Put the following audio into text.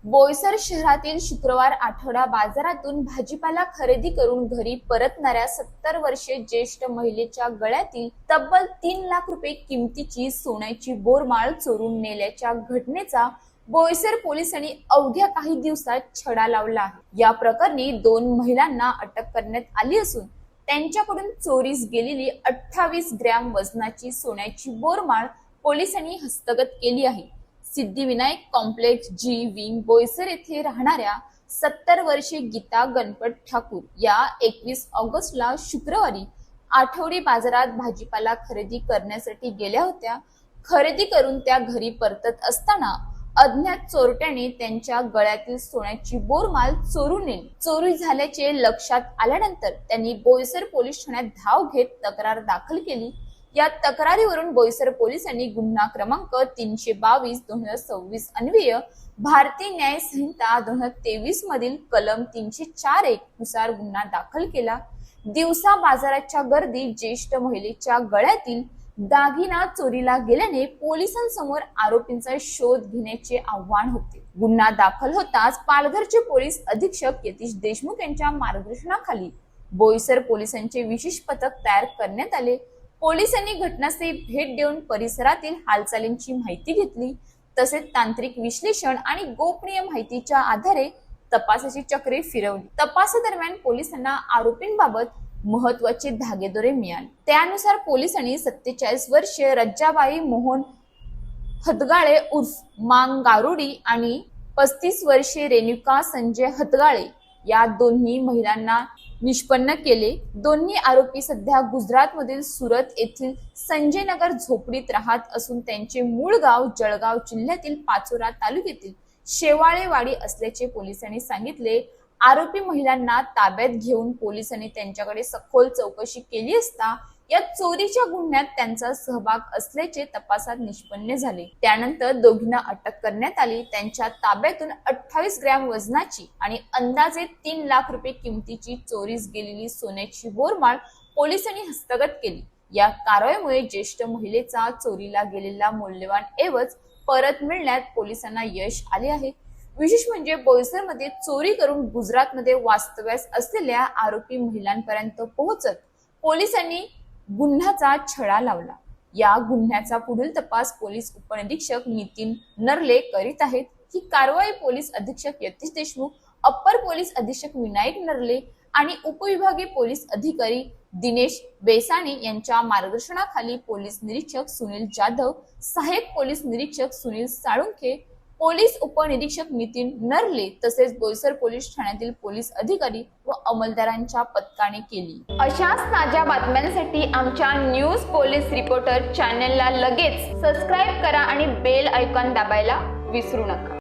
बोईसर शहरातील शुक्रवार आठवडा बाजारातून भाजीपाला खरेदी करून घरी परतणाऱ्या 70 वर्षीय ज्येष्ठ महिलेच्या गळ्यातील तब्बल 3 लाख रुपये किमतीची सोन्याची बोरमाळ चोरून नेल्याच्या घटनेचा बोईसर पोलिसांनी अवघ्या काही दिवसात छडा लावला आहे। या प्रकरणी 2 महिलांना अटक करण्यात आली असून त्यांच्याकडून चोरीस गेलेली 28 ग्रॅम वजनाची सोन्याची बोरमाळ पोलिसांनी हस्तगत केली आहे। सिद्धिविनायक कॉम्प्लेक्स जी विंग बोईसर येथे राहणाऱ्या 70 वर्षीय गीता गणपत ठाकूर या 21 ऑगस्टला शुक्रवारी आठवडी बाजारात भाजीपाला खरेदी करण्यासाठी गेल्या होत्या। खरेदी करून त्या घरी परतत असताना अज्ञात चोरट्याने त्यांच्या गळ्यातील सोन्याची बोरमाळ चोरून नेली। चोरी झाल्याचे लक्षात आल्यानंतर त्यांनी बोईसर पोलीस ठाण्यात धाव घेत तक्रार दाखल केली। या तक्रारीवरून बोईसर पोलिसांनी गुन्हा क्रमांक 322/2026 अन्वये भारतीय न्याय संहिता 2023 मधील कलम 304(1) नुसार गुन्हा दाखल केला। दिवसा बाजाराच्या गर्दीत ज्येष्ठ महिलेच्या गळ्यातील दागिना चोरीला गेल्याने पोलिसांसमोर आरोपींचा शोध घेण्याचे आव्हान होते। गुन्हा दाखल होताच पालघरचे पोलीस अधीक्षक यतीश देशमुख यांच्या मार्गदर्शनाखाली बोईसर पोलिसांचे विशेष पथक तयार करण्यात आले। पोलिसांनी घटनास्थळी भेट देऊन परिसरातील हालचालींची माहिती घेतली। तसेच तांत्रिक विश्लेषण आणि गोपनीय माहितीच्या आधारे तपासाची चक्रे फिरवली। तपासादरम्यान पोलिसांना आरोपींबाबत महत्त्वाचे धागेदोरे मिळाले। त्यानुसार पोलिसांनी 47 वर्षीय रज्जाबाई मोहन हदगाळे उर्फ मांग गारुडी आणि 35 वर्षीय रेणुका संजय हदगाळे या दोन्ही महिलांना निष्पन्न केले। दोन्ही आरोपी सध्या गुजरात मधील सुरत येथील संजय नगर झोपडीत राहत असून त्यांचे मूळ गाव जळगाव जिल्ह्यातील पाचोरा तालुक्यातील शेवाळेवाडी असल्याचे पोलिसांनी सांगितले। आरोपी महिलांना ताब्यात घेऊन पोलिसांनी त्यांच्याकडे सखोल चौकशी केली असता या चोरीच्या गुन्ह्यात त्यांचा सहभाग असल्याचे तपासात निष्पन्न झाले। त्यानंतर दोघींना अटक करण्यात आली। त्यांच्या ताब्यातून 28 ग्रॅम वजनाची आणि अंदाजे 3 लाख रुपये किमतीची चोरीस गेलेली सोन्याची बोरमाळ पोलिसांनी हस्तगत केली। या कारवाईमुळे ज्येष्ठ महिलेचा चोरीला गेलेला मौल्यवान ऐवज परत मिळण्यात पोलिसांना यश आले आहे। विशेष म्हणजे बोईसरमध्ये चोरी करून गुजरातमध्ये वास्तव्यास असलेल्या आरोपी महिलांपर्यंत पोहोचत पोलिसांनी गुन्ह्याचा छडा लावला। या गुन्ह्याचा पुढील तपास पोलीस उपनिरीक्षक नितीन नरले करीत आहेत। ही कारवाई पोलीस अधीक्षक यतीश देशमुख, अप्पर पोलीस अधीक्षक विनायक नरले आणि उपविभागीय पोलीस अधिकारी दिनेश बेसाणी यांच्या मार्गदर्शनाखाली पोलीस निरीक्षक सुनील जाधव, सहाय्यक पोलीस निरीक्षक सुनील साळुंखे, पोलीस उपनिरीक्षक नितीन नरले तसेच बोईसर पोलीस ठाण्यातील पोलीस अधिकारी व अंमलदारांच्या पथकाने केली। अशाच ताज्या बातम्यांसाठी आमच्या न्यूज पोलीस रिपोर्टर चॅनलला लगेच सबस्क्राईब करा आणि बेल आयकॉन दाबायला विसरू नका।